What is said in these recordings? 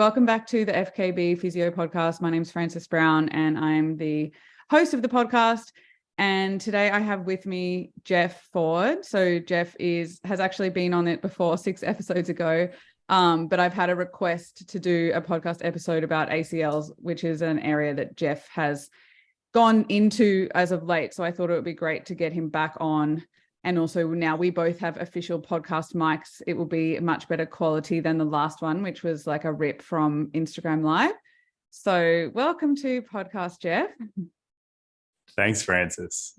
welcome back to the FKB Physio Podcast. My name's Frances Brown and I'm the host of the podcast. And today I have with me Geoff Ford. So Geoff has actually been on it before 6 episodes ago, but I've had a request to do a podcast episode about ACLs, which is an area that Geoff has gone into as of late. So I thought it would be great to get him back on. And also now we both have official podcast mics. It will be much better quality than the last one, which was like a rip from Instagram Live. So welcome to podcast, Geoff. Thanks, Frances.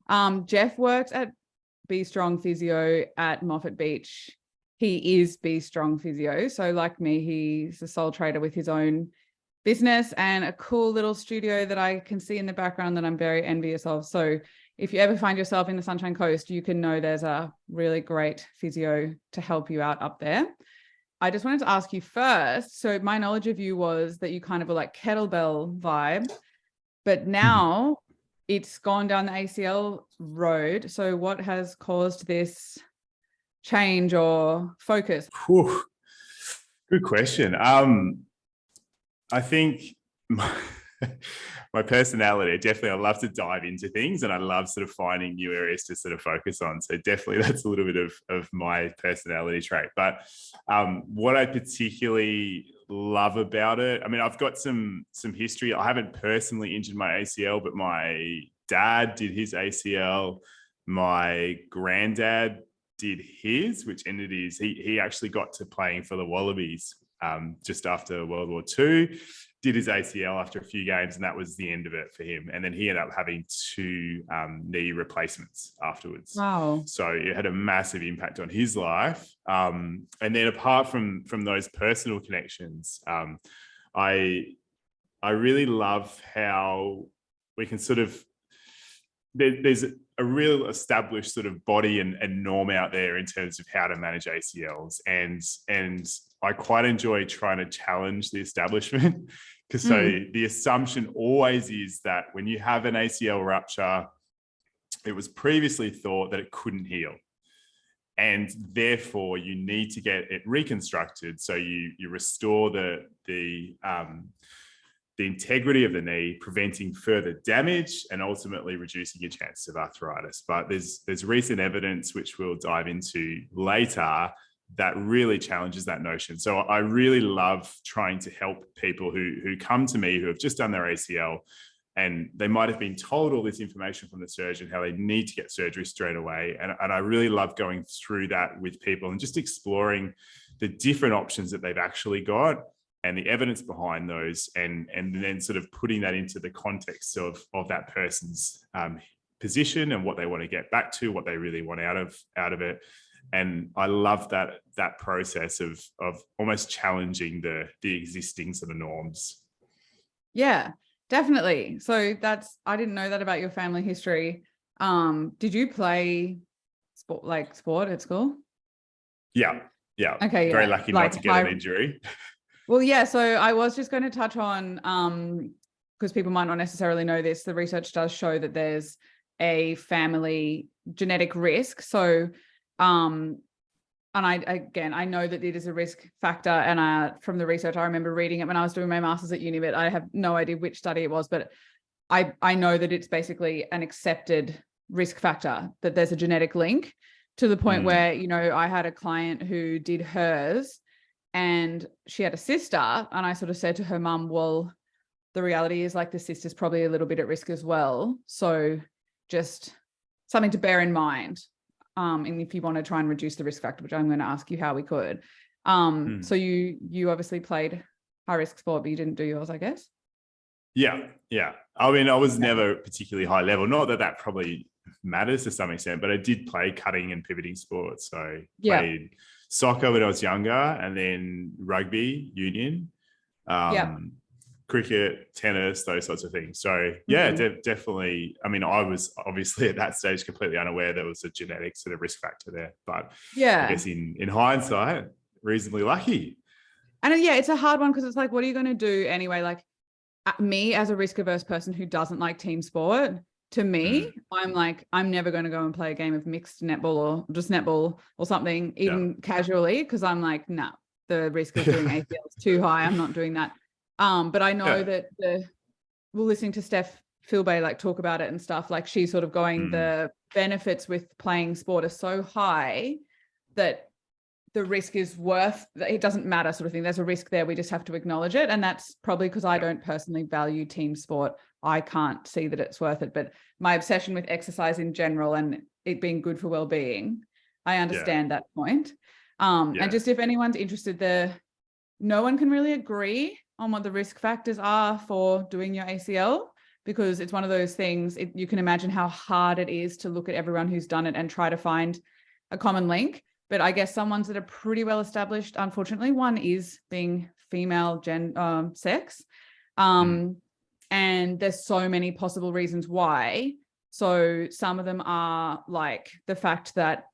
Geoff works at Be Strong Physio at Moffat Beach. He is Be Strong Physio. So like me, he's a sole trader with his own business and a cool little studio that I can see in the background that I'm very envious of. So if you ever find yourself in the Sunshine Coast, you can know there's a really great physio to help you out up there. I just wanted to ask you first. So my knowledge of you was that you kind of were like kettlebell vibe, but now it's gone down the ACL road. So what has caused this change or focus? Whew. Good question. I think my personality, I love to dive into things and I love sort of finding new areas to sort of focus on. So definitely that's a little bit of my personality trait. But what I particularly love about it, I mean, I've got some history. I haven't personally injured my ACL, but my dad did his ACL. My granddad did his, which ended he actually got to playing for the Wallabies just after World War II. Did his ACL after a few games, and that was the end of it for him. And then he ended up having 2 knee replacements afterwards. Wow! So it had a massive impact on his life. And then apart from those personal connections, I really love how we can sort of there's a real established sort of body and norm out there in terms of how to manage ACLs, and I quite enjoy trying to challenge the establishment because the assumption always is that when you have an ACL rupture, it was previously thought that it couldn't heal. And therefore you need to get it reconstructed. So you restore the integrity of the knee, preventing further damage and ultimately reducing your chances of arthritis. But there's recent evidence, which we'll dive into later, that really challenges that notion. So I really love trying to help people who come to me who have just done their ACL and they might have been told all this information from the surgeon, how they need to get surgery straight away. And I really love going through that with people and just exploring the different options that they've actually got and the evidence behind those, and then sort of putting that into the context of that person's position and what they want to get back to, what they really want out of it. And I love that process of almost challenging the existing sort of norms. Yeah, definitely. So I didn't know that about your family history. Did you play sport at school? Yeah. Okay. Yeah. Very lucky not to get an injury. Well, yeah. So I was just going to touch on, because people might not necessarily know this, the research does show that there's a family genetic risk. So, and I know that it is a risk factor, and from the research, I remember reading it when I was doing my master's at uni, but I have no idea which study it was, but I know that it's basically an accepted risk factor, that there's a genetic link to the point where, I had a client who did hers and she had a sister, and I sort of said to her mum, well, the reality is like the sister's probably a little bit at risk as well. So just something to bear in mind. And if you want to try and reduce the risk factor, which I'm going to ask you how we could. So you obviously played high risk sport, but you didn't do yours, I guess. Yeah. I mean, I was never particularly high level. Not that probably matters to some extent, but I did play cutting and pivoting sports. So played soccer when I was younger, and then rugby union, cricket, tennis, those sorts of things. So definitely. I mean, I was obviously at that stage completely unaware there was a genetic sort of risk factor there, but I guess in hindsight, reasonably lucky. And it's a hard one because it's like, what are you going to do anyway? Like me as a risk averse person who doesn't like team sport, to me, I'm like, I'm never going to go and play a game of mixed netball or just netball or something, even casually, because I'm like, nah, the risk of doing ACL is too high. I'm not doing that. But I know that we're listening to Steph Philbay like talk about it and stuff. Like she's sort of going, the benefits with playing sport are so high that the risk is worth, it doesn't matter sort of thing. There's a risk there. We just have to acknowledge it. And that's probably because I don't personally value team sport. I can't see that it's worth it. But my obsession with exercise in general and it being good for well-being, I understand that point. And just if anyone's interested, no one can really agree on what the risk factors are for doing your ACL, because it's one of those things, you can imagine how hard it is to look at everyone who's done it and try to find a common link. But I guess some ones that are pretty well established, unfortunately, one is being female sex. And there's so many possible reasons why. So some of them are like the fact that,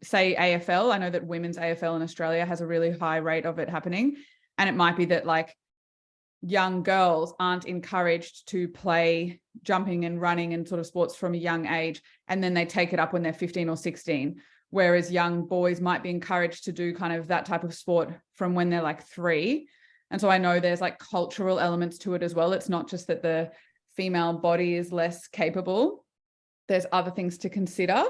say AFL, I know that women's AFL in Australia has a really high rate of it happening. And it might be that like young girls aren't encouraged to play jumping and running and sort of sports from a young age. And then they take it up when they're 15 or 16. Whereas young boys might be encouraged to do kind of that type of sport from when they're like 3. And so I know there's like cultural elements to it as well. It's not just that the female body is less capable. There's other things to consider.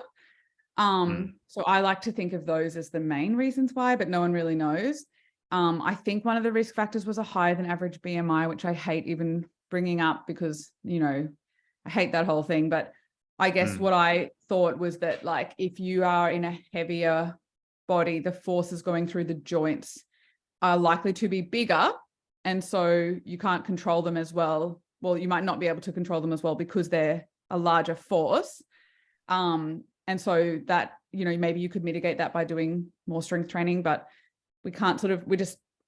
So I like to think of those as the main reasons why, but no one really knows. I think one of the risk factors was a higher than average BMI, which I hate even bringing up because, you know, I hate that whole thing. But I guess what I thought was that like if you are in a heavier body, the forces going through the joints are likely to be bigger. And so you can't control them as well. Well, you might not be able to control them as well because they're a larger force. And so that, you know, maybe you could mitigate that by doing more strength training, but we can't sort of,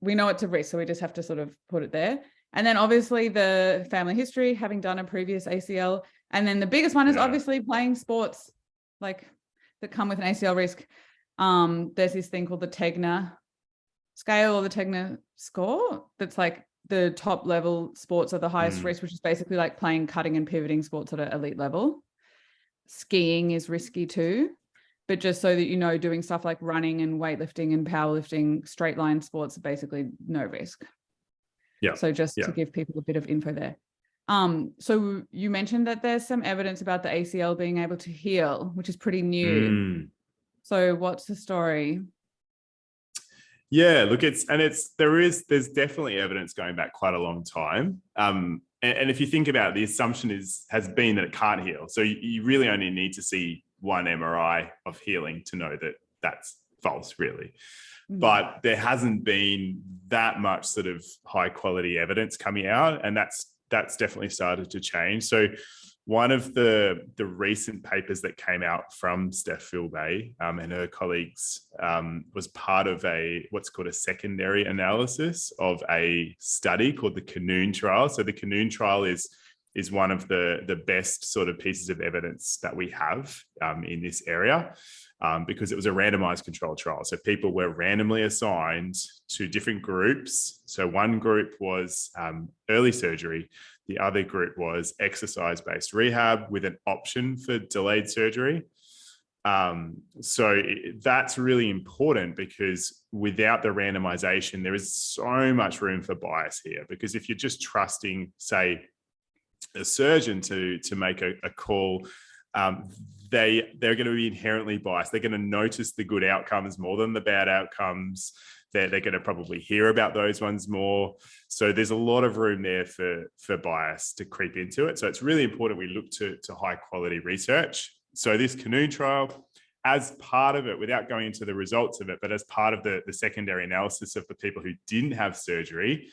we know it's a risk. So we just have to sort of put it there. And then obviously the family history, having done a previous ACL. And then the biggest one is obviously playing sports like that come with an ACL risk. There's this thing called the Tegner scale or the Tegner score. That's like the top level sports are the highest risk, which is basically like playing cutting and pivoting sports at an elite level. Skiing is risky too. But just so that you know, doing stuff like running and weightlifting and powerlifting, straight line sports are basically no risk. Yeah. So just to give people a bit of info there. So you mentioned that there's some evidence about the ACL being able to heal, which is pretty new. So what's the story? Yeah, look, there's definitely evidence going back quite a long time. And if you think about it, the assumption has been that it can't heal. So you really only need to see one MRI of healing to know that that's false, really. But there hasn't been that much sort of high quality evidence coming out, and that's definitely started to change. So one of the recent papers that came out from Steph Philbay and her colleagues was part of what's called a secondary analysis of a study called the Canoon trial. So the Canoon trial is one of the best sort of pieces of evidence that we have in this area because it was a randomized controlled trial. So people were randomly assigned to different groups. So one group was early surgery. The other group was exercise-based rehab with an option for delayed surgery. So that's really important because without the randomization, there is so much room for bias here. Because if you're just trusting, say, a surgeon to make a call, they're going to be inherently biased. They're going to notice the good outcomes more than the bad outcomes. They're going to probably hear about those ones more. So there's a lot of room there for bias to creep into it. So it's really important we look to high quality research. So this Canoon trial, as part of it, without going into the results of it, but as part of the secondary analysis of the people who didn't have surgery,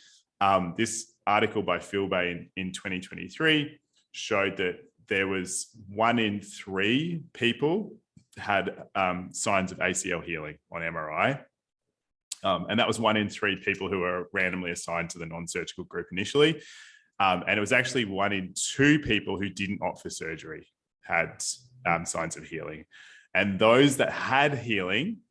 this article by Philbay in 2023 showed that there was 1 in 3 people had signs of ACL healing on MRI. And that was 1 in 3 people who were randomly assigned to the non-surgical group initially. And it was actually 1 in 2 people who didn't opt for surgery had signs of healing. And those that had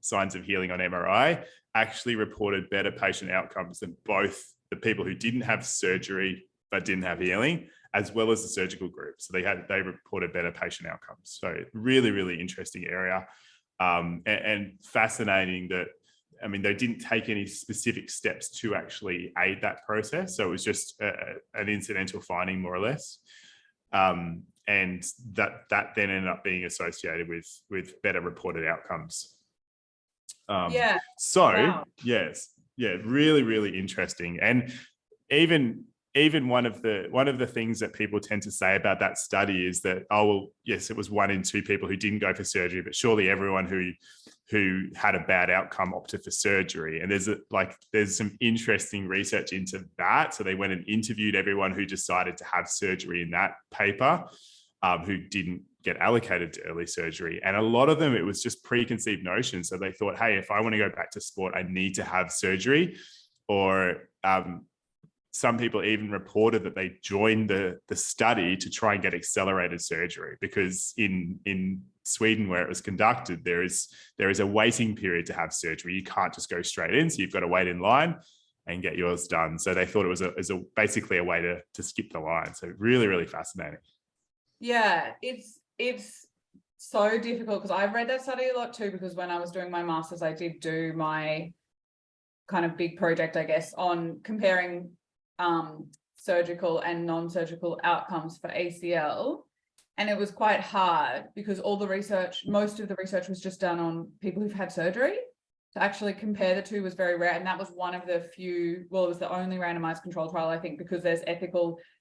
signs of healing on MRI actually reported better patient outcomes than both the people who didn't have surgery but didn't have healing, as well as the surgical group. So they reported better patient outcomes. So really, really interesting area. And fascinating that I mean, they didn't take any specific steps to actually aid that process. So it was just an incidental finding, more or less. And that then ended up being associated with better reported outcomes. Wow. Yes, yeah, really, really interesting. And even one of the things that people tend to say about that study is that, oh, well, yes, it was 1 in 2 people who didn't go for surgery, but surely everyone who had a bad outcome opted for surgery. And there's some interesting research into that. So they went and interviewed everyone who decided to have surgery in that paper, who didn't get allocated to early surgery. And a lot of them, it was just preconceived notions. So they thought, hey, if I want to go back to sport, I need to have surgery. Or some people even reported that they joined the study to try and get accelerated surgery, because in Sweden, where it was conducted, there is a waiting period to have surgery. You can't just go straight in. So you've got to wait in line and get yours done. So they thought it was basically a way to skip the line. So really, really fascinating. Yeah, it's so difficult, because I've read that study a lot too, because when I was doing my master's, I did do my kind of big project, I guess, on comparing surgical and non-surgical outcomes for ACL. And it was quite hard because most of the research was just done on people who've had surgery. To actually compare the two was very rare. And that was one of the few, well, it was the only randomized control trial, I think, because there's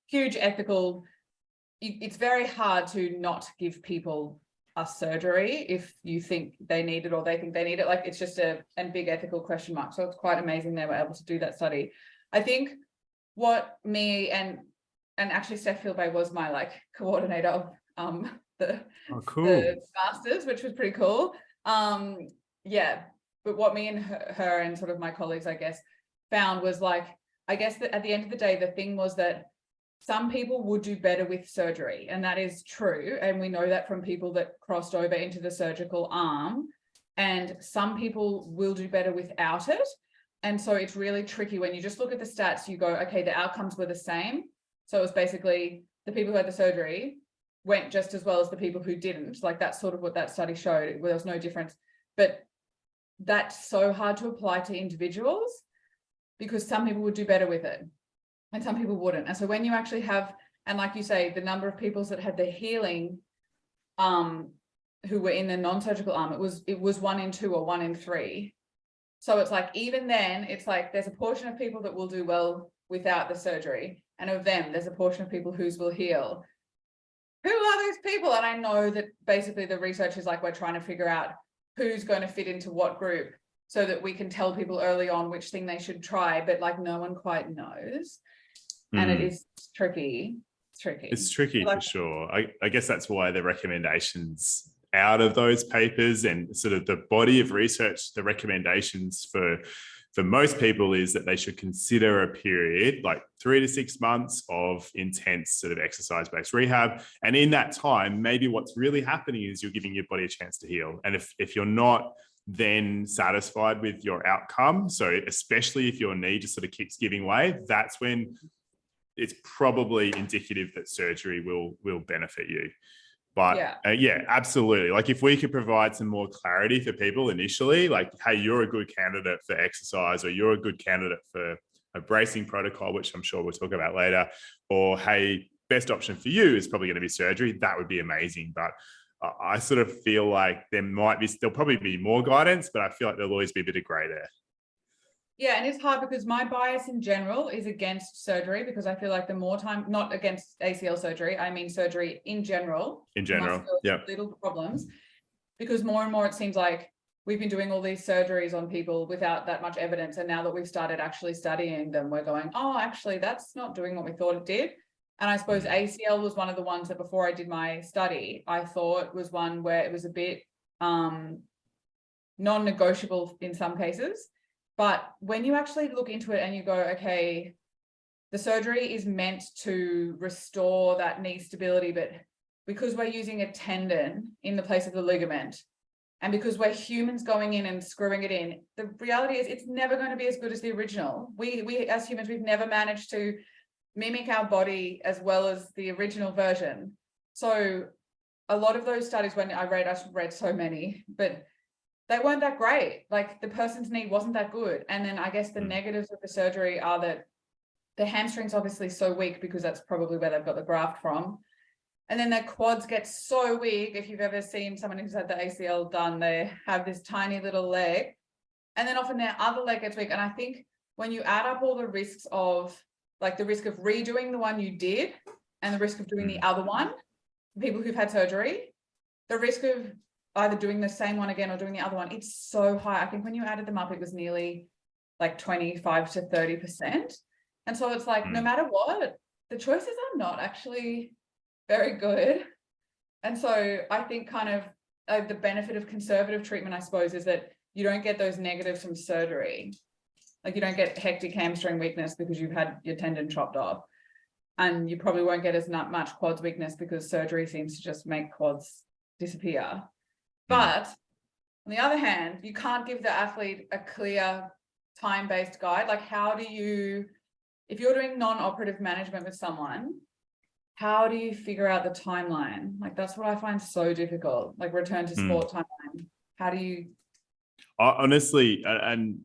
huge ethical, it's very hard to not give people a surgery if you think they need it or they think they need it. Like, it's just a big ethical question mark. So it's quite amazing they were able to do that study. I think what me and actually Steph Philbay was my coordinator of the masters, which was pretty cool. But what me and her and sort of my colleagues, I guess, found was I guess that at the end of the day, the thing was that some people would do better with surgery, and that is true. And we know that from people that crossed over into the surgical arm, and some people will do better without it. And so it's really tricky when you just look at the stats, you go, okay, the outcomes were the same. So it was basically the people who had the surgery went just as well as the people who didn't. That's sort of what that study showed. There was no difference. But that's so hard to apply to individuals, because some people would do better with it and some people wouldn't. And so when you actually have, and like you say, the number of people that had the healing who were in the non-surgical arm, it was 1 in 2 or 1 in 3. So it's even then, it's there's a portion of people that will do well without the surgery. And of them, there's a portion of people whose will heal. Who are those people? And I know that basically the research is we're trying to figure out who's going to fit into what group so that we can tell people early on which thing they should try, but no one quite knows. And it is tricky. It's tricky for sure. I guess that's why the recommendations out of those papers and sort of the body of research, the recommendations for most people is that they should consider a period 3 to 6 months of intense sort of exercise-based rehab. And in that time, maybe what's really happening is you're giving your body a chance to heal. And if you're not then satisfied with your outcome, so especially if your knee just sort of keeps giving way, that's when it's probably indicative that surgery will benefit you. But yeah, absolutely. If we could provide some more clarity for people initially, hey, you're a good candidate for exercise, or you're a good candidate for a bracing protocol, which I'm sure we'll talk about later, or hey, best option for you is probably going to be surgery, that would be amazing. But I sort of feel there'll probably be more guidance, but I feel there'll always be a bit of grey there. Yeah, and it's hard because my bias in general is against surgery, because I feel the more time, not against ACL surgery, I mean surgery in general. Yeah. Little problems, because more and more it seems we've been doing all these surgeries on people without that much evidence. And now that we've started actually studying them, we're going, oh, actually, that's not doing what we thought it did. And I suppose ACL was one of the ones that before I did my study, I thought was one where it was a bit non-negotiable in some cases. But when you actually look into it and you go, okay, the surgery is meant to restore that knee stability, but because we're using a tendon in the place of the ligament, and because we're humans going in and screwing it in, the reality is it's never going to be as good as the original. We as humans, we've never managed to mimic our body as well as the original version. So a lot of those studies, when I read so many, but they weren't that great. Like the person's knee wasn't that good. And then I guess the negatives of the surgery are that the hamstring's obviously so weak because that's probably where they've got the graft from. And then their quads get so weak. If you've ever seen someone who's had the ACL done, they have this tiny little leg. And then often their other leg gets weak. And I think when you add up all the risks of, like the risk of redoing the one you did and the risk of doing the other one, people who've had surgery, the risk of either doing the same one again or doing the other one, it's so high. I think when you added them up, it was nearly like 25 to 30%. And so it's like, no matter what, the choices are not actually very good. And so I think kind of the benefit of conservative treatment, I suppose, is that you don't get those negatives from surgery. Like you don't get hectic hamstring weakness because you've had your tendon chopped off. And you probably won't get as much quads weakness because surgery seems to just make quads disappear. But on the other hand, you can't give the athlete a clear time-based guide. Like how do you, if you're doing non-operative management with someone, how do you figure out the timeline? Like that's what I find so difficult, like return to sport timeline. How do you? Honestly, and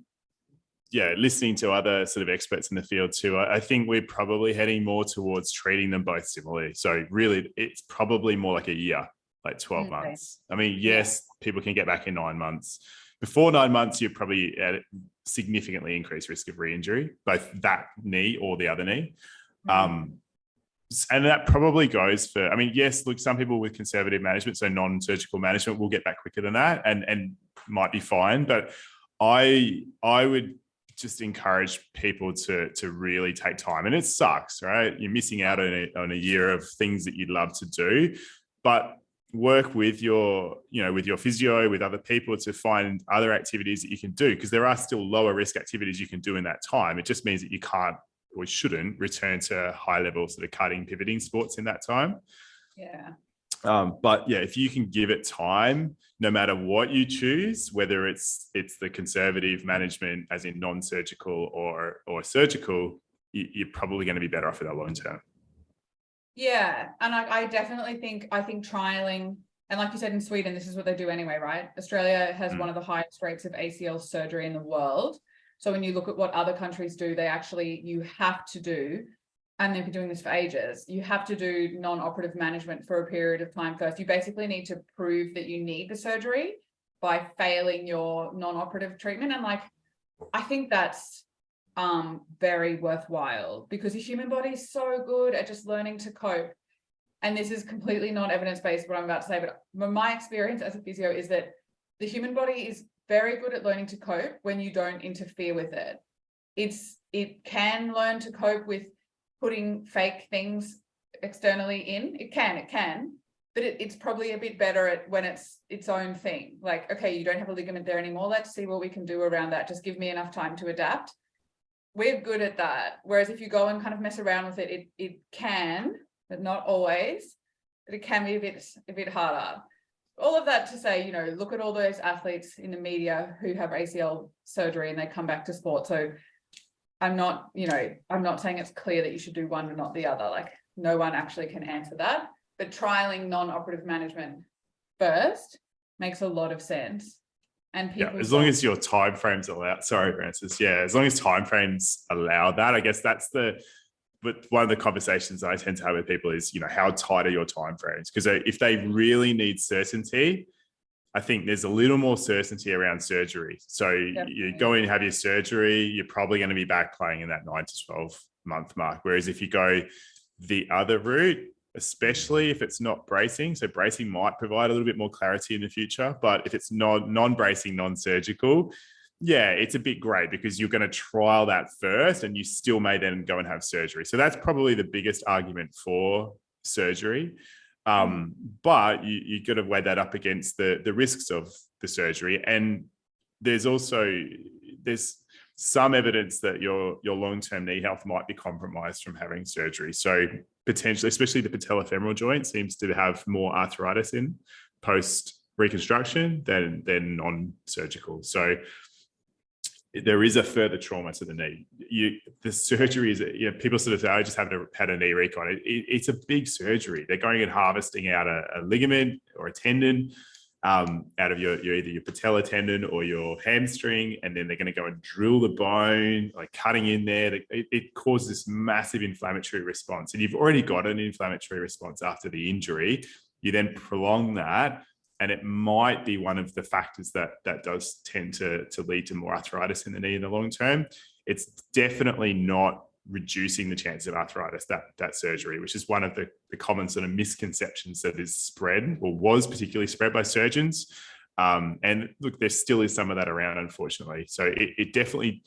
yeah, listening to other sort of experts in the field too, I think we're probably heading more towards treating them both similarly. So really, it's probably more like a year, like 12 months. I mean, yes, people can get back in 9 months. Before 9 months, you're probably at significantly increased risk of re-injury, both that knee or the other knee. And that probably goes for, I mean, yes, look, some people with conservative management, so non-surgical management, will get back quicker than that and might be fine. But I would just encourage people to really take time. And it sucks, right? You're missing out on a year of things that you'd love to do, but work with your physio, with other people to find other activities that you can do, because there are still lower risk activities you can do in that time. It just means that you can't or shouldn't return to high level sort of cutting, pivoting sports in that time. Yeah. But yeah, if you can give it time, no matter what you choose, whether it's the conservative management as in non-surgical or surgical, you're probably going to be better off in the long term. Yeah. And I definitely think trialing, and like you said, in Sweden, this is what they do anyway, right? Australia has one of the highest rates of ACL surgery in the world. So when you look at what other countries do, you have to do, and they've been doing this for ages, you have to do non-operative management for a period of time first. You basically need to prove that you need the surgery by failing your non-operative treatment. And like, I think that's very worthwhile, because the human body is so good at just learning to cope. And this is completely not evidence-based, what I'm about to say, but my experience as a physio is that the human body is very good at learning to cope when you don't interfere with it. It can learn to cope with putting fake things externally in. It can, but it's probably a bit better at when it's its own thing. Like, okay, you don't have a ligament there anymore. Let's see what we can do around that. Just give me enough time to adapt. We're good at that. Whereas if you go and kind of mess around with it, it can, but not always, but it can be a bit harder. All of that to say, look at all those athletes in the media who have ACL surgery and they come back to sport. So I'm not saying it's clear that you should do one and not the other. Like no one actually can answer that, but trialing non-operative management first makes a lot of sense. And people, as long as your timeframes allow, sorry, Francis. Yeah, as long as timeframes allow that, I guess that's but one of the conversations that I tend to have with people is, how tight are your timeframes? Because if they really need certainty, I think there's a little more certainty around surgery. So you go in and have your surgery, you're probably going to be back playing in that 9 to 12 month mark. Whereas if you go the other route, especially if it's not bracing, so bracing might provide a little bit more clarity in the future, but if it's non-bracing, non-surgical, yeah, it's a bit great because you're going to trial that first and you still may then go and have surgery. So that's probably the biggest argument for surgery. But you got to weigh that up against the risks of the surgery. And there's some evidence that your long-term knee health might be compromised from having surgery. So potentially, especially the patellofemoral joint seems to have more arthritis in post reconstruction than non-surgical. So there is a further trauma to the knee. The surgery is, people sort of say, I just had a knee recon. It's a big surgery. They're going and harvesting out a ligament or a tendon. out of your either your patella tendon or your hamstring, and then they're going to go and drill the bone, like cutting in there. It causes this massive inflammatory response, and you've already got an inflammatory response after the injury. You then prolong that, and it might be one of the factors that does tend to lead to more arthritis in the knee in the long term. It's definitely not reducing the chance of arthritis, that surgery, which is one of the common sort of misconceptions that is spread, or was particularly spread by surgeons. And look, there still is some of that around, unfortunately. So it definitely,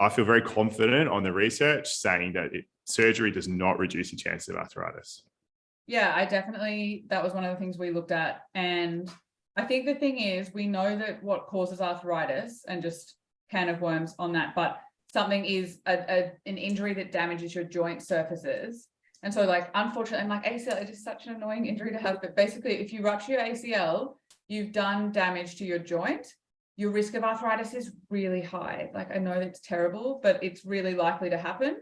I feel very confident on the research saying that surgery does not reduce the chance of arthritis. Yeah, that was one of the things we looked at. And I think the thing is, we know that what causes arthritis, and just can of worms on that, but something is an injury that damages your joint surfaces. And so, like, unfortunately, and like ACL, it is such an annoying injury to have, but basically if you rupture your ACL, you've done damage to your joint. Your risk of arthritis is really high. Like, I know it's terrible, but it's really likely to happen.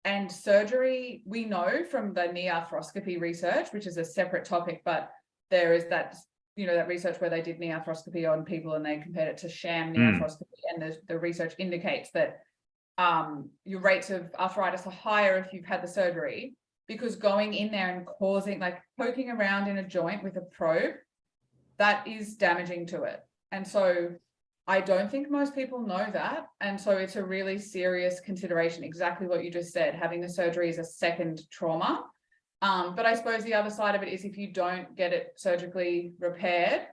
And surgery, we know from the knee arthroscopy research, which is a separate topic, but there is that, that research where they did knee arthroscopy on people and they compared it to sham knee arthroscopy. And the research indicates that your rates of arthritis are higher if you've had the surgery, because going in there and causing, like, poking around in a joint with a probe, that is damaging to it. And so I don't think most people know that. And so it's a really serious consideration, exactly what you just said, having the surgery is a second trauma. But I suppose the other side of it is, if you don't get it surgically repaired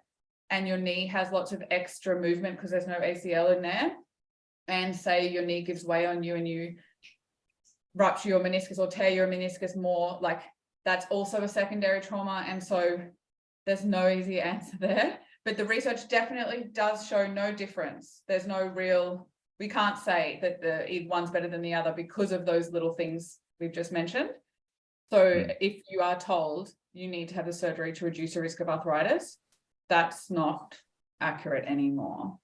and your knee has lots of extra movement because there's no ACL in there, and say your knee gives way on you and you rupture your meniscus or tear your meniscus more, like, that's also a secondary trauma. And so there's no easy answer there. But the research definitely does show no difference. There's no real, we can't say that the one's better than the other because of those little things we've just mentioned. So if you are told you need to have the surgery to reduce the risk of arthritis, that's not accurate anymore.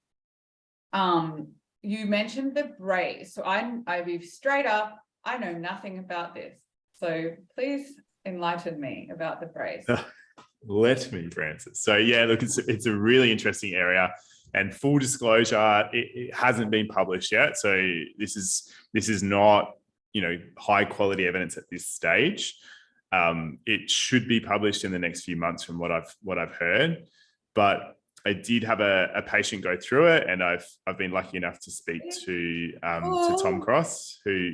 You mentioned the brace. So I be straight up, I know nothing about this. So please enlighten me about the brace. Let me, Francis. So yeah, look, it's a really interesting area, and full disclosure, it hasn't been published yet. So this is not, high quality evidence at this stage. It should be published in the next few months from what I've heard. But I did have a patient go through it, and I've been lucky enough to speak to Tom Cross, who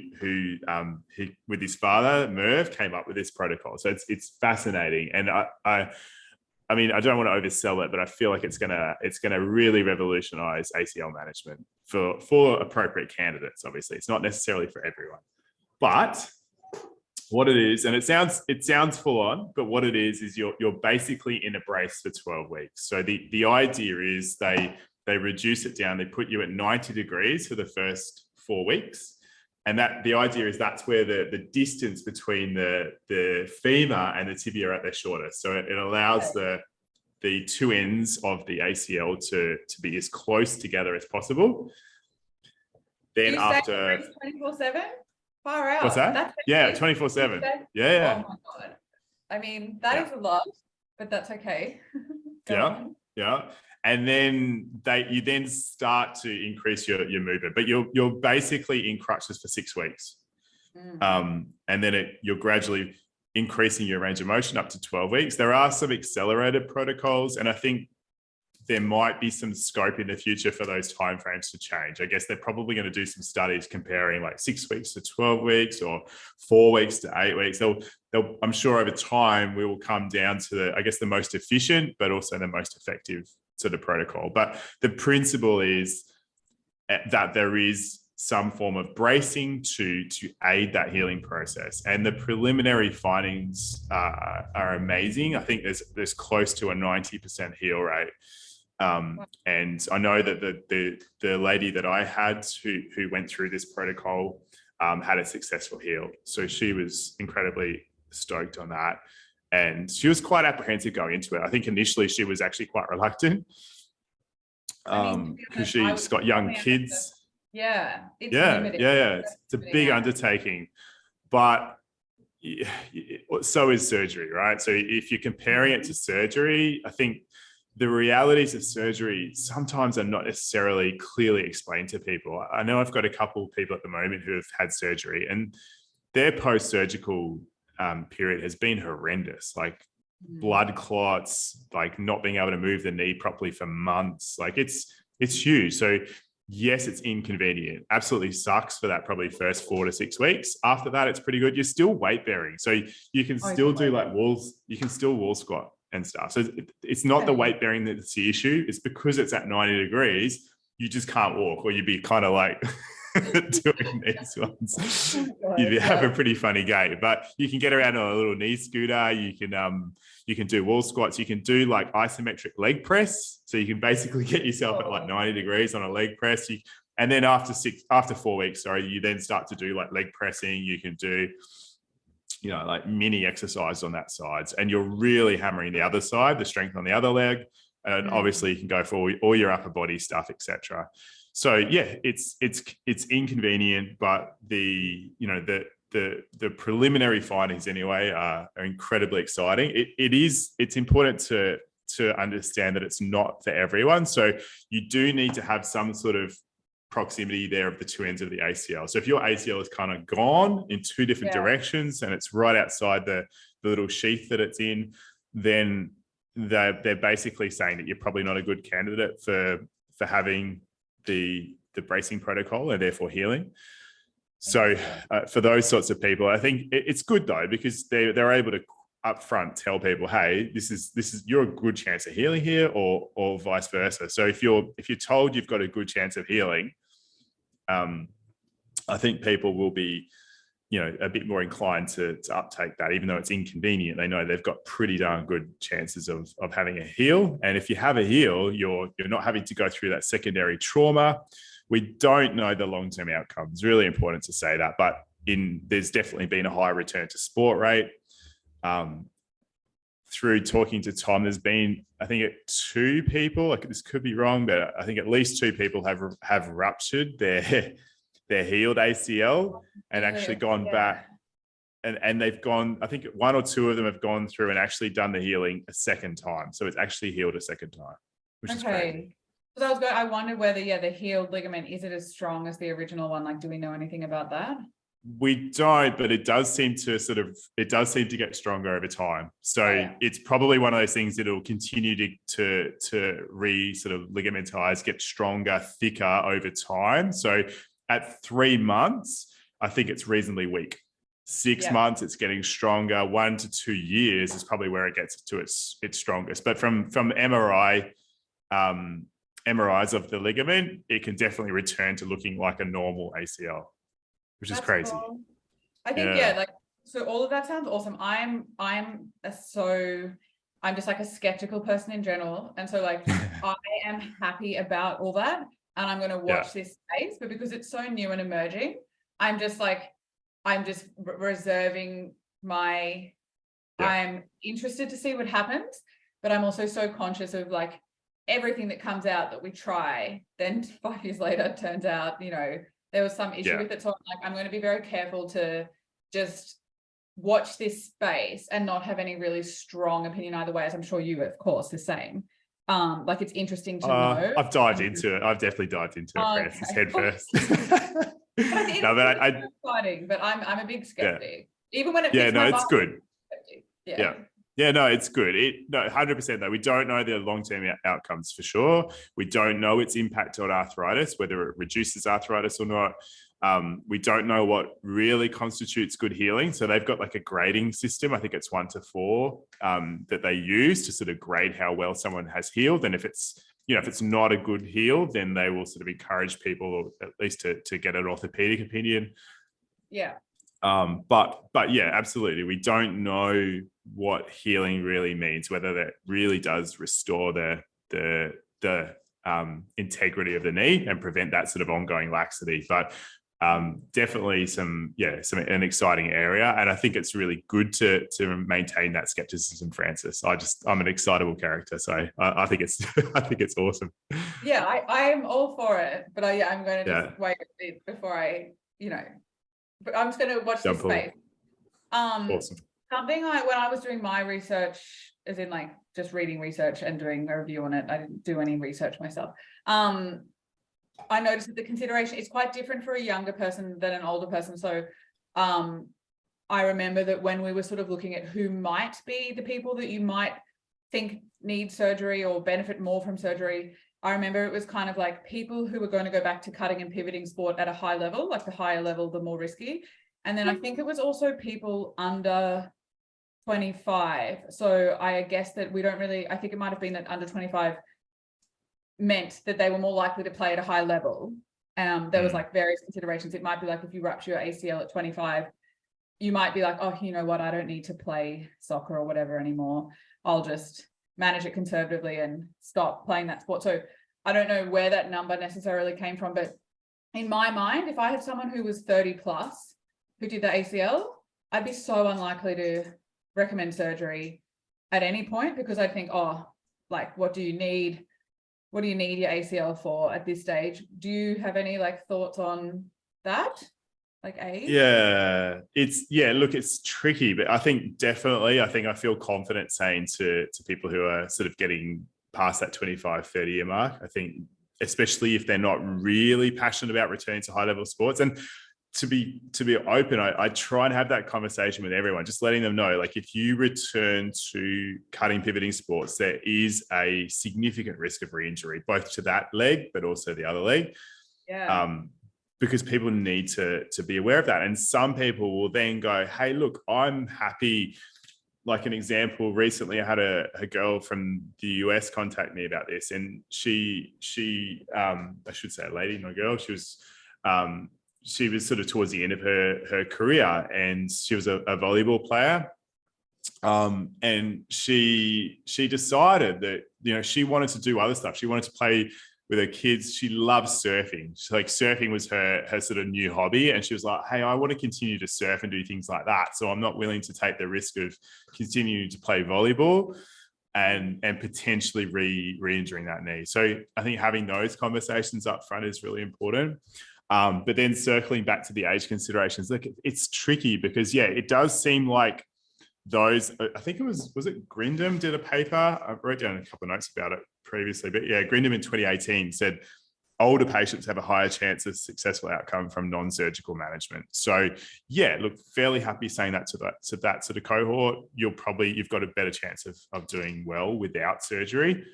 with his father Merv came up with this protocol. So it's fascinating, and I mean, I don't want to oversell it, but I feel like it's gonna really revolutionize ACL management for appropriate candidates. Obviously, it's not necessarily for everyone, but what it is, and it sounds full on, but what it is you're basically in a brace for 12 weeks. So the idea is they reduce it down, they put you at 90 degrees for the first 4 weeks. And the idea is that's where the distance between the femur and the tibia are at their shortest. So it allows the two ends of the ACL to be as close together as possible. Then after 24/7? Far out. What's that? Yeah, 24/7. Yeah. Oh my God. I mean, that is a lot, but that's okay. Yeah. And then you then start to increase your movement, but you're basically in crutches for 6 weeks. And then you're gradually increasing your range of motion up to 12 weeks. There are some accelerated protocols, and I think there might be some scope in the future for those timeframes to change. I guess they're probably going to do some studies comparing like 6 weeks to 12 weeks or 4 weeks to 8 weeks. I'm sure over time we will come down to the most efficient, but also the most effective sort of protocol. But the principle is that there is some form of bracing to aid that healing process. And the preliminary findings are amazing. I think there's close to a 90% heal rate. And I know that the lady that I had who went through this protocol had a successful heal. So she was incredibly stoked on that. And she was quite apprehensive going into it. I think initially she was actually quite reluctant because she's got young kids. Yeah. It's a big undertaking. But so is surgery, right? So if you're comparing it to surgery, I think the realities of surgery sometimes are not necessarily clearly explained to people. I know I've got a couple of people at the moment who have had surgery, and their post-surgical period has been horrendous. Like blood clots, like not being able to move the knee properly for months. Like it's huge. So yes, it's inconvenient. Absolutely sucks for that probably first 4 to 6 weeks. After that, it's pretty good. You're still weight bearing. So you can still do like walls, you can still wall squat and stuff. So it's not the weight bearing that's the issue. It's because it's at 90 degrees, you just can't walk, or you'd be kind of like doing these ones. You'd have a pretty funny gait, but you can get around on a little knee scooter. You can do wall squats. You can do like isometric leg press. So you can basically get yourself at like 90 degrees on a leg press. And then after 4 weeks, you then start to do like leg pressing. You can do, like mini exercise on that side. And you're really hammering the other side, the strength on the other leg. And obviously you can go for all your upper body stuff, etc. So yeah, it's inconvenient, but the preliminary findings anyway are incredibly exciting. It's important to understand that it's not for everyone. So you do need to have some sort of proximity there of the two ends of the ACL. So if your ACL is kind of gone in two different directions and it's right outside the little sheath that it's in, then they're basically saying that you're probably not a good candidate for having the bracing protocol and therefore healing. So for those sorts of people, I think it's good though, because they're able to upfront tell people, hey, this is you're a good chance of healing here, or vice versa. So if you're told you've got a good chance of healing, I think people will be, a bit more inclined to uptake that, even though it's inconvenient. They know they've got pretty darn good chances of having a heal. And if you have a heal, you're not having to go through that secondary trauma. We don't know the long-term outcome. It's really important to say that, but there's definitely been a high return to sport rate. Through talking to Tom, there's been, I think, 2 people, like this could be wrong, but I think at least 2 people have ruptured their healed ACL and actually gone back, and they've gone, I think 1 or 2 of them have gone through and actually done the healing a second time. So it's actually healed a second time, which is great. So I wondered whether, the healed ligament, is it as strong as the original one? Like, do we know anything about that? We don't, but it does seem to get stronger over time. So it's probably one of those things that will continue to sort of ligamentize, get stronger, thicker over time. So at 3 months, I think it's reasonably weak. 6 months, it's getting stronger. 1 to 2 years is probably where it gets to its strongest. But from MRIs of the ligament, it can definitely return to looking like a normal ACL, which is crazy. Cool. I think, so all of that sounds awesome. I'm just like a skeptical person in general. And so like, I am happy about all that. And I'm going to watch this space, but because it's so new and emerging, I'm just reserving I'm interested to see what happens, but I'm also so conscious of like everything that comes out that we try, then 5 years later turns out, there was some issue with it. So I'm going to be very careful to just watch this space and not have any really strong opinion either way, as I'm sure you, of course, the same. Like it's interesting to know. I've dived into it. I've definitely dived into it, Francis, head first. It's exciting, but I'm a big skeptic. Even when it it's good. It's good. 100% though. We don't know the long-term outcomes for sure. We don't know its impact on arthritis, whether it reduces arthritis or not. We don't know what really constitutes good healing. So they've got like a grading system. I think it's 1 to 4 that they use to sort of grade how well someone has healed. And if it's not a good heal, then they will sort of encourage people, or at least to get an orthopedic opinion. Yeah. But absolutely. We don't know what healing really means, whether that really does restore the integrity of the knee and prevent that sort of ongoing laxity. But definitely an exciting area. And I think it's really good to maintain that skepticism, Francis. I'm an excitable character. So I think it's awesome. Yeah, I'm all for it, but I'm going to just wait a bit before but I'm just going to watch this space. Awesome. Something like when I was doing my research, as in like just reading research and doing a review on it, I didn't do any research myself. I noticed that the consideration is quite different for a younger person than an older person. So I remember that when we were sort of looking at who might be the people that you might think need surgery or benefit more from surgery, I remember it was kind of like people who were going to go back to cutting and pivoting sport at a high level, like the higher level, the more risky. And then I think it was also people under 25. So I guess that we don't really, I think it might have been that under 25 meant that they were more likely to play at a high level. There was like various considerations. It might be like if you rupture your ACL at 25, you might be like, oh, you know what, I don't need to play soccer or whatever anymore. I'll just manage it conservatively and stop playing that sport. So I don't know where that number necessarily came from, but in my mind, if I had someone who was 30 plus who did the ACL, I'd be so unlikely to recommend surgery at any point, because I think, oh, like, what do you need? What do you need your ACL for at this stage? Do you have any like thoughts on that? Like age? Look, it's tricky, but I think I feel confident saying to people who are sort of getting past that 25, 30 year mark, I think, especially if they're not really passionate about returning to high level sports. And to be open, I try and have that conversation with everyone, just letting them know, like, if you return to cutting, pivoting sports, there is a significant risk of re-injury, both to that leg, but also the other leg. Yeah. Because people need to be aware of that. And some people will then go, hey, look, I'm happy. Like an example, recently I had a girl from the US contact me about this, and she I should say a lady, not a girl. She was sort of towards the end of her career, and she was a volleyball player. And she decided that, you know, she wanted to do other stuff. She wanted to play with her kids. She loves surfing. She's like, surfing was her sort of new hobby. And she was like, hey, I want to continue to surf and do things like that. So I'm not willing to take the risk of continuing to play volleyball and potentially re-injuring that knee. So I think having those conversations up front is really important. But then circling back to the age considerations, like, it's tricky because, yeah, it does seem like those, I think it was it Grindam did a paper? I wrote down a couple of notes about it previously, but yeah, Grindam in 2018 said older patients have a higher chance of successful outcome from non-surgical management. So yeah, look, fairly happy saying that to that sort of cohort. You've got a better chance of doing well without surgery.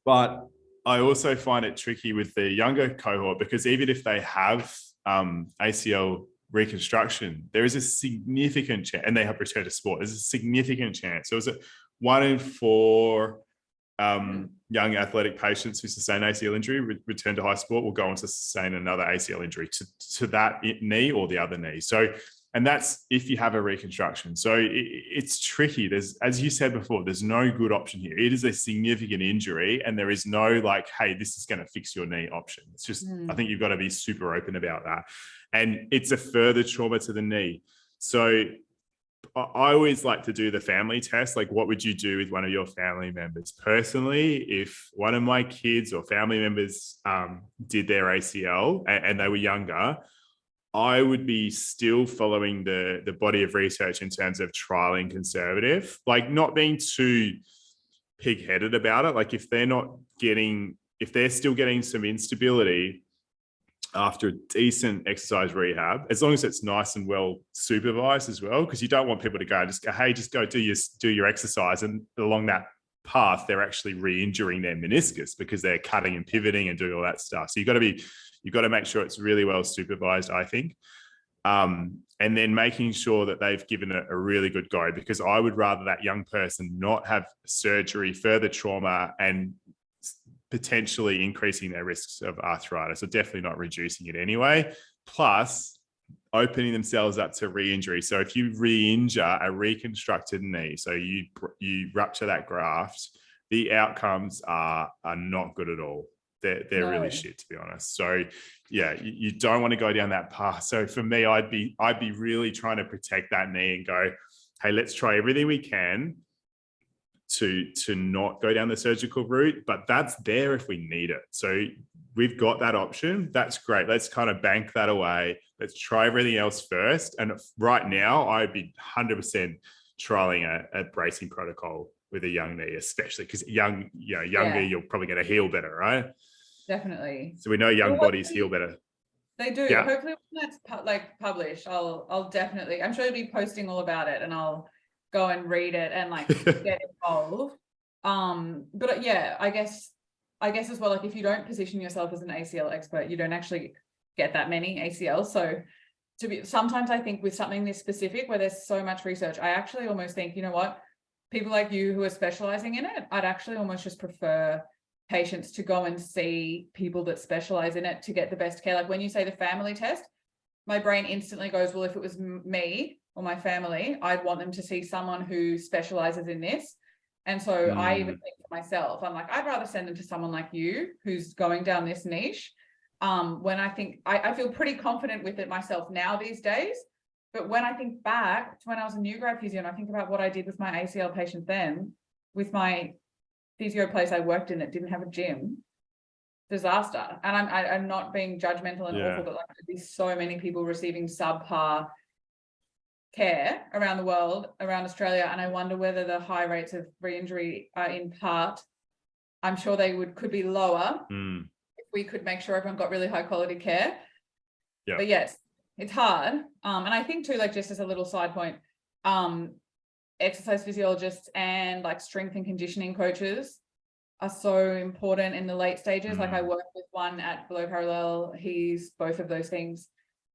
But I also find it tricky with the younger cohort, because even if they have ACL reconstruction, there is a significant chance, and they have returned to sport, there's a significant chance. So is it 1 in 4 young athletic patients who sustain ACL injury return to high sport will go on to sustain another ACL injury to that knee or the other knee. So, and that's if you have a reconstruction. So it's tricky. There's, as you said before, there's no good option here. It is a significant injury, and there is no like, hey, this is going to fix your knee option. It's just, I think you've got to be super open about that. And it's a further trauma to the knee. So I always like to do the family test. Like, what would you do with one of your family members? Personally, if one of my kids or family members did their ACL and they were younger, I would be still following the body of research in terms of trialing conservative, like not being too pig-headed about it. Like if they're still getting some instability after a decent exercise rehab, as long as it's nice and well supervised as well, because you don't want people to go, hey, just go do your exercise, and along that path they're actually re-injuring their meniscus because they're cutting and pivoting and doing all that stuff. So you've got to make sure it's really well supervised, I think. And then making sure that they've given it a really good go, because I would rather that young person not have surgery, further trauma, and potentially increasing their risks of arthritis, or definitely not reducing it anyway, plus opening themselves up to re-injury. So if you re-injure a reconstructed knee, so you rupture that graft, the outcomes are not good at all. They're really shit, to be honest. So yeah, you don't want to go down that path. So for me, I'd be really trying to protect that knee and go, hey, let's try everything we can to not go down the surgical route, but that's there if we need it. So we've got that option. That's great. Let's kind of bank that away. let's try everything else first. And right now, I'd be 100% trialing a bracing protocol with a young knee, especially because younger, you're probably going to heal better, right? Definitely. So we know young bodies heal better. They do. Yeah. Hopefully when that's published, I'll definitely, I'm sure you'll be posting all about it, and I'll go and read it and like get involved. But yeah, I guess as well, like if you don't position yourself as an ACL expert, you don't actually get that many ACLs. So sometimes I think with something this specific where there's so much research, I actually almost think, you know what, people like you who are specializing in it, I'd actually almost just prefer patients to go and see people that specialize in it to get the best care. Like when you say the family test, my brain instantly goes, well, if it was me or my family, I'd want them to see someone who specializes in this. And so I even think for myself, I'm like, I'd rather send them to someone like you who's going down this niche. When I think I feel pretty confident with it myself now these days. But when I think back to when I was a new grad physio and I think about what I did with my ACL patient then, with my physio place I worked in that didn't have a gym, disaster. And I'm not being judgmental and awful, but like there'd be so many people receiving subpar care around the world, around Australia. And I wonder whether the high rates of re-injury are in part, I'm sure they could be lower if we could make sure everyone got really high quality care. Yeah. But yes, it's hard. And I think too, like just as a little side point, exercise physiologists and like strength and conditioning coaches are so important in the late stages. Like I work with one at Below Parallel, he's both of those things.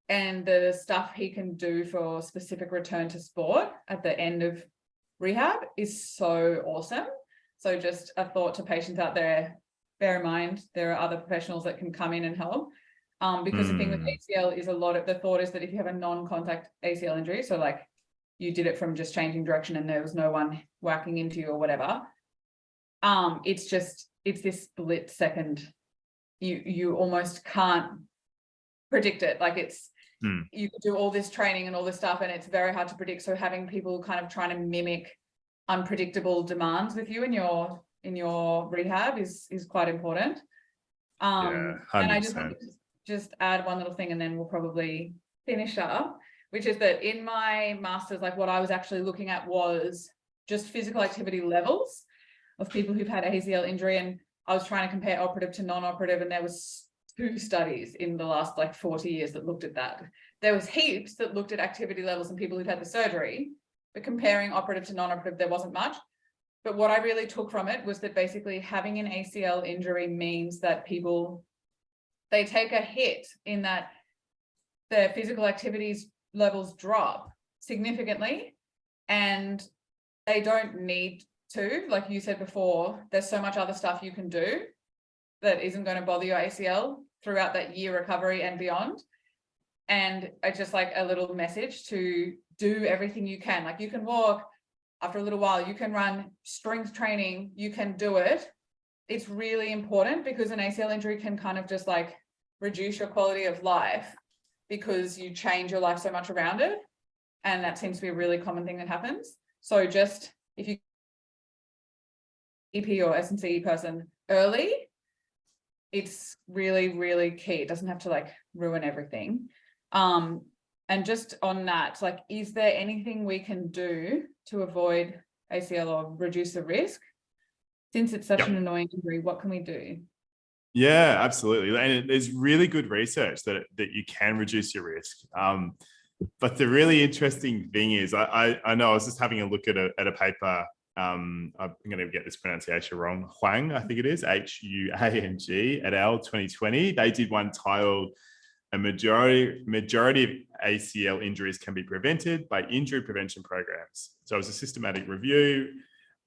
And the stuff he can do for specific return to sport at the end of rehab is so awesome. So just a thought to patients out there, bear in mind, there are other professionals that can come in and help. Because the thing with ACL is the thought is that if you have a non-contact ACL injury, so like you did it from just changing direction and there was no one whacking into you or whatever, it's this split second. You almost can't predict it. Like you could do all this training and all this stuff and it's very hard to predict. So having people kind of trying to mimic unpredictable demands with you in your rehab is quite important. And I just want to just add one little thing and then we'll probably finish up, which is that in my master's, like what I was actually looking at was just physical activity levels of people who've had ACL injury. And I was trying to compare operative to non-operative, and there was 2 studies in the last like 40 years that looked at that. There was heaps that looked at activity levels in people who'd had the surgery, but comparing operative to non-operative, there wasn't much. But what I really took from it was that basically having an ACL injury means that people, they take a hit in that their physical activities levels drop significantly and they don't need to, like you said before, there's so much other stuff you can do that isn't going to bother your ACL throughout that year recovery and beyond. And it's just like a little message to do everything you can. Like you can walk after a little while, you can run strength training, you can do it. It's really important because an ACL injury can kind of just like reduce your quality of life because you change your life so much around it. And that seems to be a really common thing that happens. So just if you EP or S&C person early, it's really, really key. It doesn't have to like ruin everything. And just on that, like, is there anything we can do to avoid ACL or reduce the risk? Since it's such an annoying injury, what can we do? Yeah, absolutely. And there's really good research that you can reduce your risk. But the really interesting thing is, I know I was just having a look at a paper. I'm going to get this pronunciation wrong. Huang, I think it is, Huang et al. 2020. They did one titled "A majority of ACL injuries can be prevented by injury prevention programs." So it was a systematic review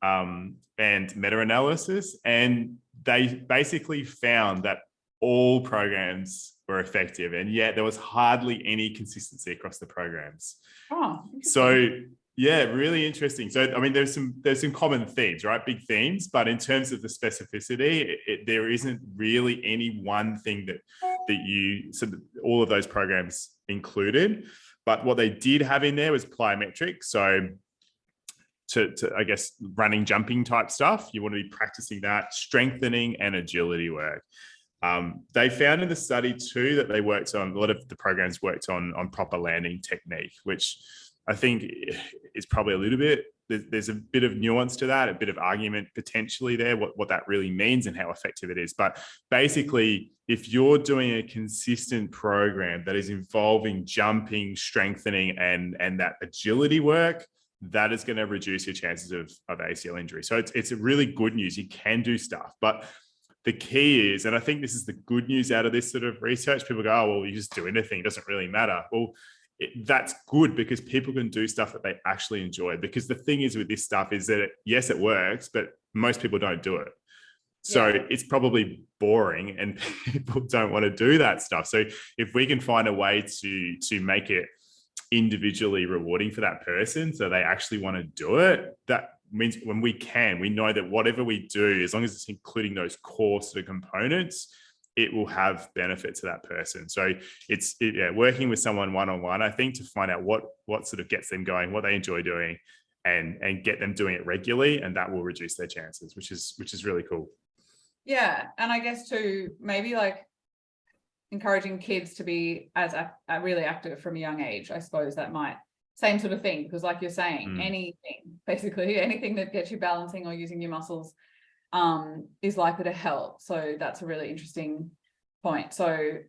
and meta-analysis, and they basically found that all programs were effective, and yet there was hardly any consistency across the programs. So yeah, really interesting. So I mean, there's some common themes, right? Big themes, but in terms of the specificity, there isn't really any one thing that all of those programs included. But what they did have in there was plyometrics. So to I guess running, jumping type stuff, you want to be practicing that, strengthening and agility work. They found in the study too that they worked on, a lot of the programs worked on proper landing technique, which I think is probably a little bit, there's a bit of nuance to that, a bit of argument potentially there, what that really means and how effective it is. But basically, if you're doing a consistent program that is involving jumping, strengthening, and that agility work, that is going to reduce your chances of ACL injury. So it's a really good news. You can do stuff, but the key is, and I think this is the good news out of this sort of research, people go, oh, well, you just do anything. It doesn't really matter. Well, that's good because people can do stuff that they actually enjoy. Because the thing is with this stuff is that, yes, it works, but most people don't do it. So it's probably boring and people don't want to do that stuff. So if we can find a way to make it individually rewarding for that person so they actually want to do it, that means when we know that whatever we do, as long as it's including those core sort of components, it will have benefit to that person. So it's working with someone one-on-one, I think, to find out what sort of gets them going, what they enjoy doing, and get them doing it regularly, and that will reduce their chances, which is really cool. Yeah, and I guess too, maybe like encouraging kids to be really active from a young age. I suppose that might, same sort of thing, because like you're saying, anything that gets you balancing or using your muscles is likely to help. So that's a really interesting point. So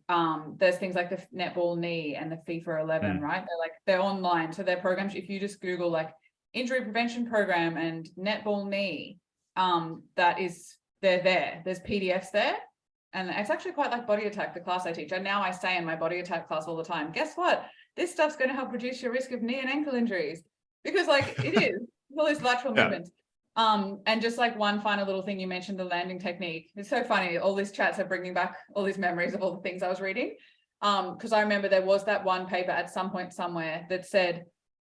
there's things like the netball knee and the FIFA 11, right? They're online. So they're programs, if you just Google like injury prevention program and netball knee, they're there. There's PDFs there. And it's actually quite like Body Attack, the class I teach. And now I say in my Body Attack class all the time, guess what? This stuff's going to help reduce your risk of knee and ankle injuries, because like it is all these lateral movements. And just like one final little thing, you mentioned the landing technique. It's so funny. All these chats are bringing back all these memories of all the things I was reading. Because I remember there was that one paper at some point somewhere that said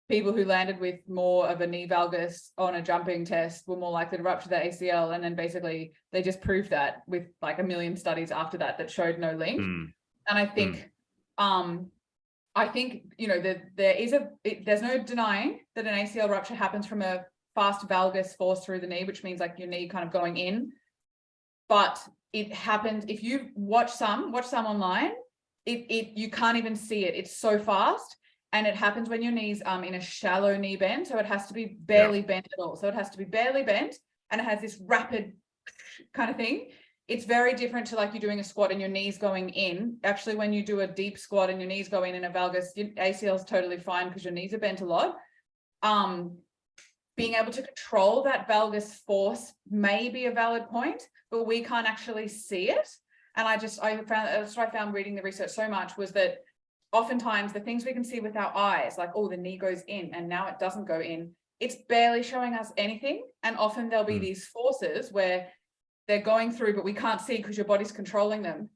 people who landed with more of a knee valgus on a jumping test were more likely to rupture the ACL. And then basically they just proved that with like a million studies after that showed no link. And I think, you know, there's no denying that an ACL rupture happens from a fast valgus force through the knee, which means like your knee kind of going in. But it happens if you watch some online, you can't even see it. It's so fast. And it happens when your knee's in a shallow knee bend. So it has to be barely bent at all. So it has to be barely bent and it has this rapid kind of thing. It's very different to like you're doing a squat and your knee's going in. Actually, when you do a deep squat and your knees go in a valgus, your ACL is totally fine because your knees are bent a lot. Being able to control that valgus force may be a valid point, but we can't actually see it. And that's what I found reading the research so much, was that oftentimes the things we can see with our eyes, like, oh, the knee goes in and now it doesn't go in, it's barely showing us anything. And often there'll be these forces where they're going through, but we can't see because your body's controlling them.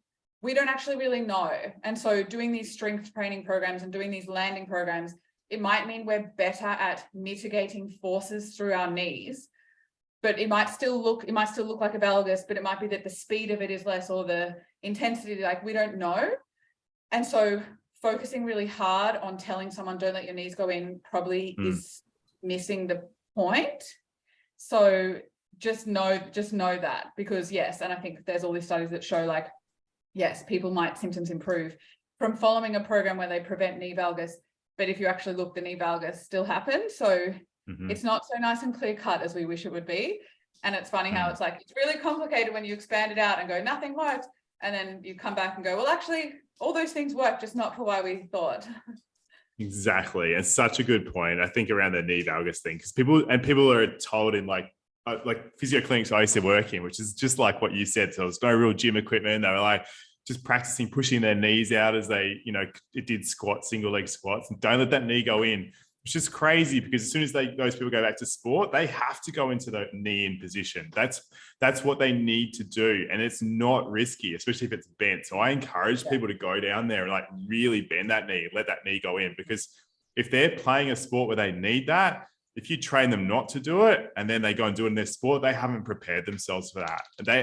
We don't actually really know. And so doing these strength training programs and doing these landing programs, it might mean we're better at mitigating forces through our knees, but it might still look like a valgus, but it might be that the speed of it is less or the intensity, like we don't know. And so focusing really hard on telling someone don't let your knees go in probably is missing the point. So just know that, because yes, and I think there's all these studies that show like, yes, symptoms improve from following a program where they prevent knee valgus, but if you actually look, the knee valgus still happens. So it's not so nice and clear cut as we wish it would be. And it's funny how it's like, it's really complicated when you expand it out and go, nothing worked. And then you come back and go, well, actually, all those things work, just not for why we thought. Exactly. It's such a good point, I think, around the knee valgus thing, because people are told in like physio clinics I used to work in, which is just like what you said. So there's no real gym equipment. They were like just practicing pushing their knees out as they, it did squats, single leg squats, and don't let that knee go in. It's just crazy, because as soon as those people go back to sport, they have to go into the knee in position. That's what they need to do. And it's not risky, especially if it's bent. So I encourage people to go down there and like really bend that knee, let that knee go in, because if they're playing a sport where they need that, if you train them not to do it and then they go and do it in their sport, they haven't prepared themselves for that.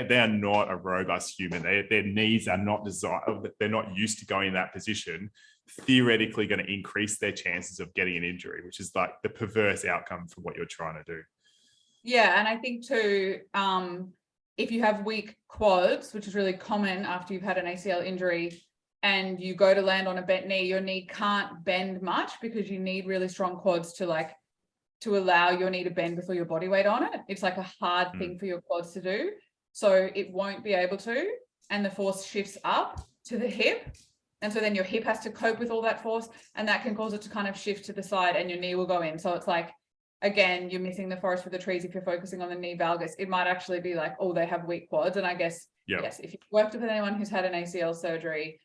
They are not a robust human. Their knees are not designed, they're not used to going in that position, theoretically going to increase their chances of getting an injury, which is like the perverse outcome from what you're trying to do. Yeah. And I think too, if you have weak quads, which is really common after you've had an ACL injury, and you go to land on a bent knee, your knee can't bend much because you need really strong quads to allow your knee to bend with all your body weight on it. It's like a hard thing for your quads to do. So it won't be able to, and the force shifts up to the hip. And so then your hip has to cope with all that force, and that can cause it to kind of shift to the side and your knee will go in. So it's like, again, you're missing the forest for the trees if you're focusing on the knee valgus. It might actually be like, oh, they have weak quads. And I guess, yes, if you've worked with anyone who's had an ACL surgery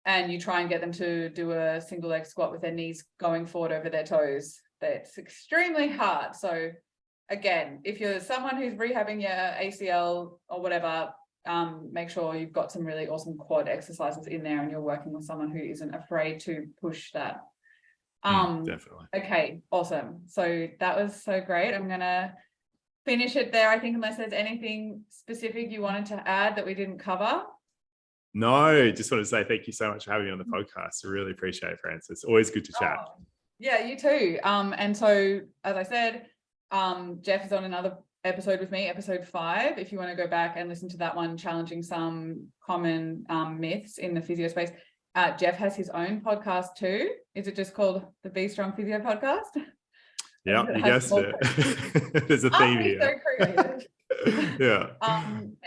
and you try and get them to do a single leg squat with their knees going forward over their toes, that's extremely hard. So again, if you're someone who's rehabbing your ACL or whatever, make sure you've got some really awesome quad exercises in there and you're working with someone who isn't afraid to push that. Definitely. Okay, awesome. So that was so great. I'm gonna finish it there, I think, unless there's anything specific you wanted to add that we didn't cover. No, just want to say thank you so much for having me on the podcast. I really appreciate it, Frances. Always good to chat. Yeah, you too. And so, as I said, Geoff is on another episode with me, episode 5. If you want to go back and listen to that one, challenging some common myths in the physio space. Geoff has his own podcast too. Is it just called the Be Strong Physio Podcast? Yeah, you guessed it. There's a theme here. So creative. Yeah.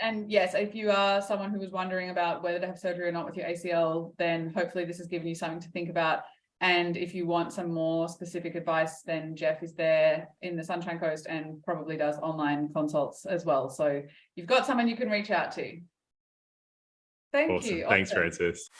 And yes, if you are someone who was wondering about whether to have surgery or not with your ACL, then hopefully this has given you something to think about. And if you want some more specific advice, then Geoff is there in the Sunshine Coast and probably does online consults as well. So you've got someone you can reach out to. Thank you. Thanks, Frances.